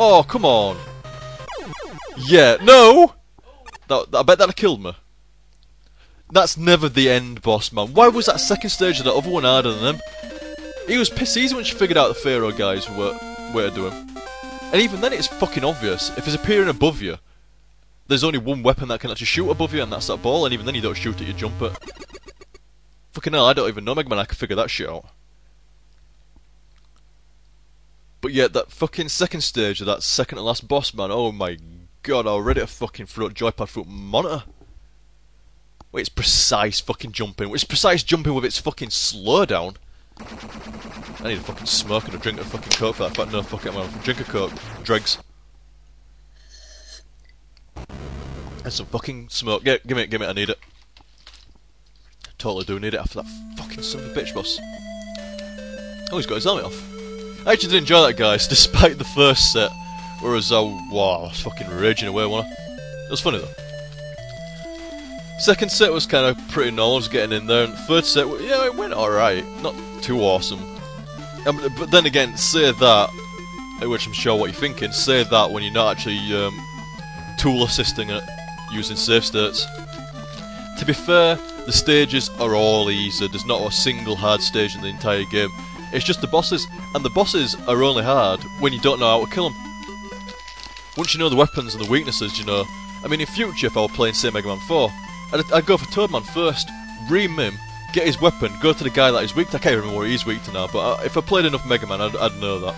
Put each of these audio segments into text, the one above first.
Oh, come on. Yeah, no! I bet that killed me. That's never the end boss, man. Why was that second stage of the other one harder than him? He was piss easy when she figured out the Pharaoh guys were to do him. And even then it's fucking obvious. If he's appearing above you, there's only one weapon that can actually shoot above you, and that's that ball, and even then you don't shoot it, you jump it. Fucking hell, I don't even know Megaman, I can figure that shit out. But yeah, that fucking second stage of that second to last boss, man, oh my god, I ready to fucking throw a joypad through a monitor. Wait, it's precise fucking jumping. It's precise jumping with its fucking slowdown. I need a fucking smoke and a drink of fucking coke for that. But no, fuck it, man. Drink a coke. Dregs. And some fucking smoke. Yeah, give me it, I need it. Totally do need it after that fucking son of a bitch boss. Oh, he's got his helmet off. I actually did enjoy that, guys, despite the first set. Whereas, wow, I was fucking raging away, wasn't I? It was funny, though. Second set was kind of pretty normal, I was getting in there, and third set, yeah, it went alright. Not too awesome. But then again, say that, which I'm sure what you're thinking, say that when you're not actually tool assisting it, using save states. To be fair, the stages are all easy, there's not a single hard stage in the entire game. It's just the bosses, and the bosses are only hard when you don't know how to kill them. Once you know the weapons and the weaknesses, you know. I mean, in future, if I were playing, say, Megaman 4, I'd go for Toadman first, ream him, get his weapon, go to the guy that he's weak to. I can't remember what he's weak to now, but if I played enough Mega Man, I'd know that.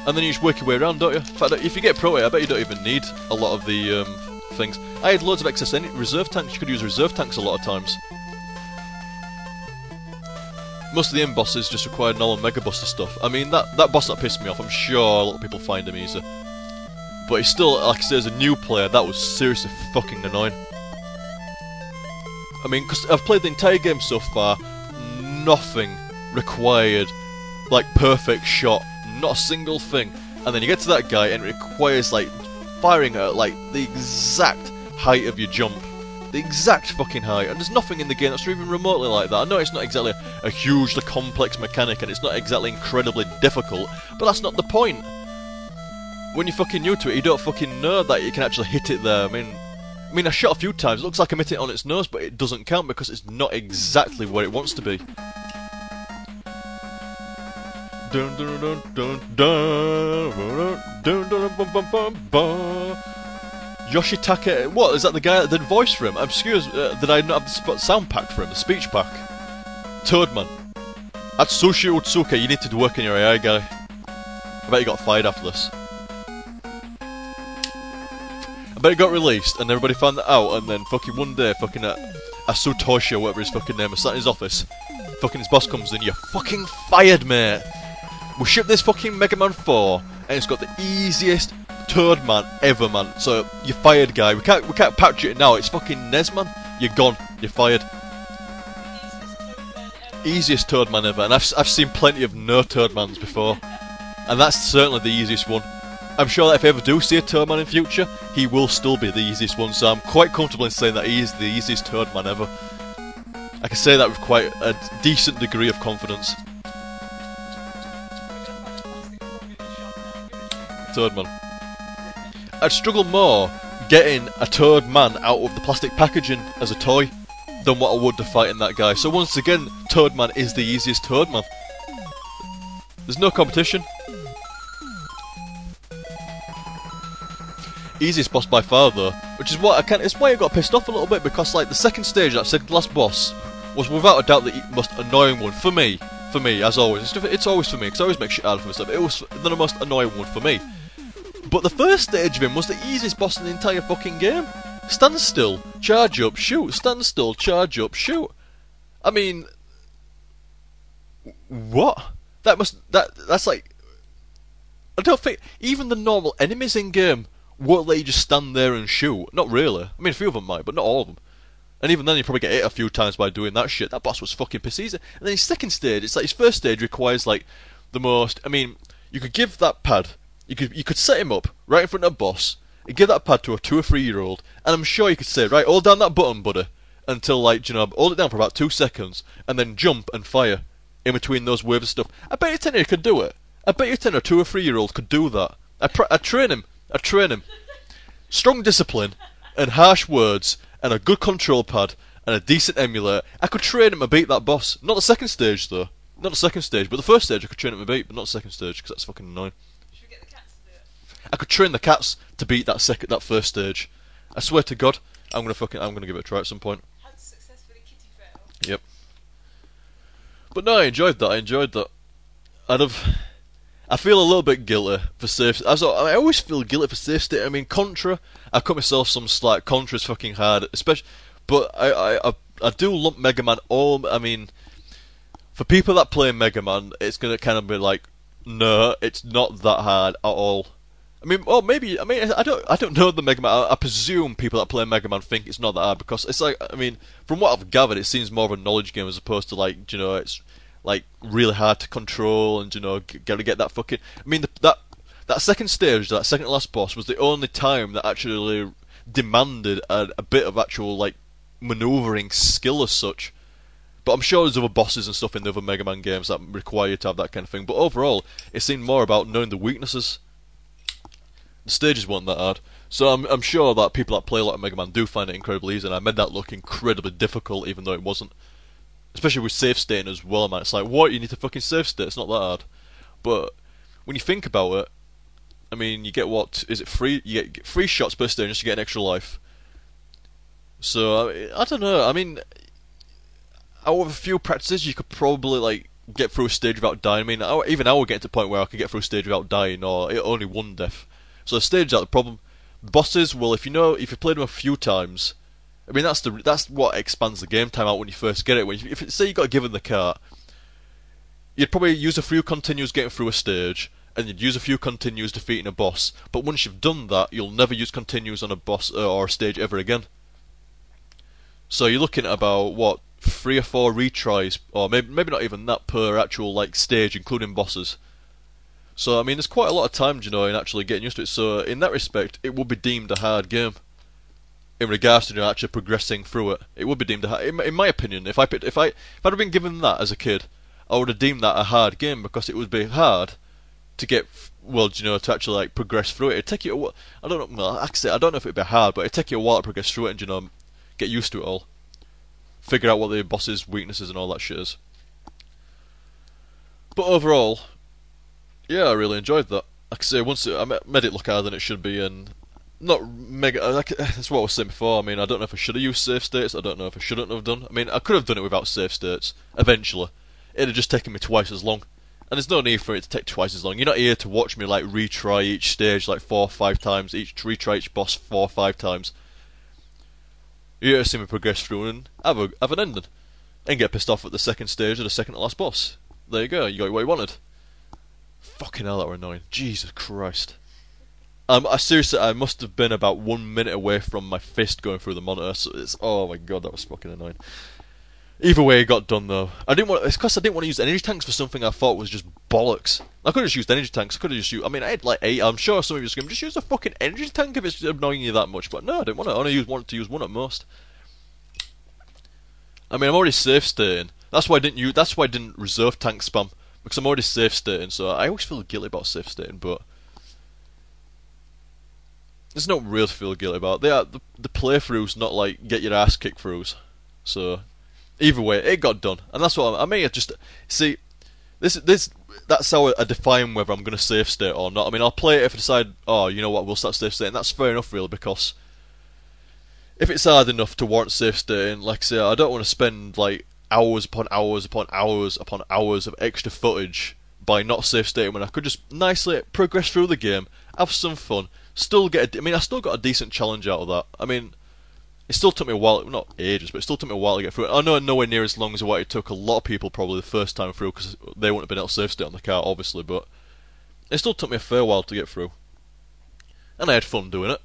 And then you just work your way around, don't you? In fact, if you get pro I bet you don't even need a lot of the things. I had loads of excess reserve tanks. You could use reserve tanks a lot of times. Most of the end bosses just require normal Mega Buster stuff. I mean, that boss that pissed me off, I'm sure a lot of people find him easy. But it's still, like I say, as a new player, that was seriously fucking annoying. I mean, because I've played the entire game so far, nothing required, like, perfect shot, not a single thing. And then you get to that guy and it requires, like, firing at, like, the exact height of your jump. The exact fucking height. And there's nothing in the game that's even remotely like that. I know it's not exactly a hugely complex mechanic and it's not exactly incredibly difficult, but that's not the point. When you're fucking new to it, you don't fucking know that you can actually hit it there. I mean, I shot a few times, it looks like I'm hitting it on its nose, but it doesn't count because it's not exactly where it wants to be. Dun dun dun dun dun dun dun bum bum bum bum. Yoshitaka, what, is that the guy that did voice for him? Excuse, did I not have the sound pack for him, the speech pack? Toadman. Atsushi Utsuka, you need to work on your AI, guy. I bet you got fired after this. But it got released, and everybody found that out, and then fucking one day, fucking Asutoshi or whatever his fucking name is, sat in his office, fucking his boss comes in, you're fucking fired, mate! We shipped this fucking Mega Man 4, and it's got the easiest Toadman ever, man, so you're fired, guy. We can't patch it now, it's fucking NES, man. You're gone, you're fired. Easiest Toadman ever, and I've seen plenty of no Toadmans before, and that's certainly the easiest one. I'm sure that if I ever do see a Toadman in future, he will still be the easiest one, so I'm quite comfortable in saying that he is the easiest Toadman ever. I can say that with quite a decent degree of confidence. Toadman. I'd struggle more getting a Toadman out of the plastic packaging as a toy than what I would to fighting that guy. So once again, Toadman is the easiest Toadman. There's no competition. Easiest boss by far though, which is what it's why I got pissed off a little bit, because like the second stage, that second last boss, was without a doubt the most annoying one for me. For me, as always, it's always for me, because I always make shit out of myself. It was the most annoying one for me. But the first stage of him was the easiest boss in the entire fucking game. Stand still, charge up, shoot. Stand still, charge up, shoot. I mean, what? That's like, I don't think even the normal enemies in game won't let you just stand there and shoot. Not really. I mean, a few of them might, but not all of them. And even then, you probably get hit a few times by doing that shit. That boss was fucking piss easy. And then his second stage, it's like his first stage requires like the most. I mean, you could give that pad. You could set him up right in front of a boss. You give that pad to a 2 or 3 year old, and I'm sure you could say, right, hold down that button, buddy, until like hold it down for about 2 seconds, and then jump and fire in between those waves of stuff. I bet you 10 could do it. I bet you 10 or 2 or 3 year olds could do that. I train him. I train him. Strong discipline and harsh words and a good control pad and a decent emulator. I could train him to beat that boss. Not the second stage though. Not the second stage, but the first stage I could train him to beat, but not the second stage because that's fucking annoying. Should we get the cats to do it? I could train the cats to beat that first stage. I swear to God, I'm gonna give it a try at some point. How to successfully kitty fail. Yep. But no, I enjoyed that. I feel a little bit guilty for safe. I always feel guilty for safe state. I mean, Contra, I cut myself some slack. Contra's fucking hard, especially. But I do lump Mega Man all. I mean, for people that play Mega Man, it's gonna kind of be like, no, it's not that hard at all. I mean, well, maybe. I mean, I don't know the Mega Man. I presume people that play Mega Man think it's not that hard because it's like. I mean, from what I've gathered, it seems more of a knowledge game as opposed to like, you know, it's like really hard to control and, you know, gotta get that fucking. I mean, that second stage, that second to last boss, was the only time that actually demanded a bit of actual like manoeuvring skill as such. But I'm sure there's other bosses and stuff in the other Mega Man games that require you to have that kind of thing. But overall, it seemed more about knowing the weaknesses. The stages weren't that hard, so I'm sure that people that play a lot of Mega Man do find it incredibly easy, and I made that look incredibly difficult, even though it wasn't. Especially with save stating as well, man. It's like, what? You need to fucking save state. It's not that hard. But when you think about it, I mean, you get what? Is it free? You get 3 shots per stage just to get an extra life. So I don't know. I mean, out of a few practices, you could probably like get through a stage without dying. I mean, even I would get to the point where I could get through a stage without dying, or only one death. So the stage out the problem. Bosses, well, if you played them a few times, I mean that's what expands the game time out when you first get it. If say you got given the cart, you'd probably use a few continues getting through a stage, and you'd use a few continues defeating a boss. But once you've done that, you'll never use continues on a boss or a stage ever again. So you're looking at about what 3 or 4 retries, or maybe not even that per actual like stage, including bosses. So I mean, there's quite a lot of time, you know, in actually getting used to it. So in that respect, it would be deemed a hard game. In regards to, you know, actually progressing through it, it would be deemed a hard. In my opinion, if I'd have been given that as a kid, I would have deemed that a hard game because it would be hard to get, well, you know, to actually like progress through it. It'd take you I don't know. Well, actually, I don't know if it'd be hard, but it'd take you a while to progress through it and, you know, get used to it all, figure out what the boss's weaknesses and all that shit is. But overall, yeah, I really enjoyed that. Like I say, I made it look harder than it should be, and not mega. That's what I was saying before. I mean, I don't know if I should have used save states. I don't know if I shouldn't have done. I mean, I could have done it without save states. Eventually, it'd have just taken me twice as long, and there's no need for it to take twice as long. You're not here to watch me like retry each stage like 4 or 5 times, retry each boss 4 or 5 times. You're here to see me progress through and have an ending, and get pissed off at the second stage or the second to last boss. There you go. You got what you wanted. Fucking hell, that were annoying. Jesus Christ. I must have been about 1 minute away from my fist going through the monitor. So oh my god, that was fucking annoying. Either way, it got done though. It's because I didn't want to use energy tanks for something I thought was just bollocks. I could have just used energy tanks. I could have just used. I mean, I had like 8. I'm sure some of you just going just use a fucking energy tank if it's annoying you that much. But no, I didn't want to. I only wanted to use one at most. I mean, I'm already safe stating. That's why I didn't reserve tank spam, because I'm already safe stating. So I always feel guilty about safe stating, but there's no real to feel guilty about. The playthroughs, not like get your ass kicked throughs. So either way, it got done, and that's what I may have just see. That's how I define whether I'm going to save state or not. I mean, I'll play it if I decide, oh, you know what, we'll start save stating. That's fair enough, really, because if it's hard enough to warrant save stating, like I say, I don't want to spend like hours upon hours upon hours upon hours of extra footage by not save stating when I could just nicely progress through the game, have some fun, still get. I still got a decent challenge out of that. I mean, it still took me a while, not ages, but it still took me a while to get through it. I know nowhere near as long as what it took a lot of people probably the first time through, because they wouldn't have been able to save state on the car, obviously, but it still took me a fair while to get through. And I had fun doing it.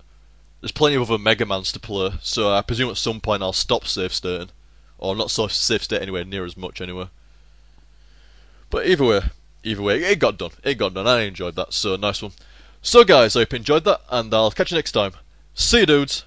There's plenty of other Mega Mans to play, so I presume at some point I'll stop save stating. Or not save state anywhere near as much anyway. But either way, it got done. It got done. I enjoyed that, so nice one. So guys, I hope you enjoyed that, and I'll catch you next time. See you dudes!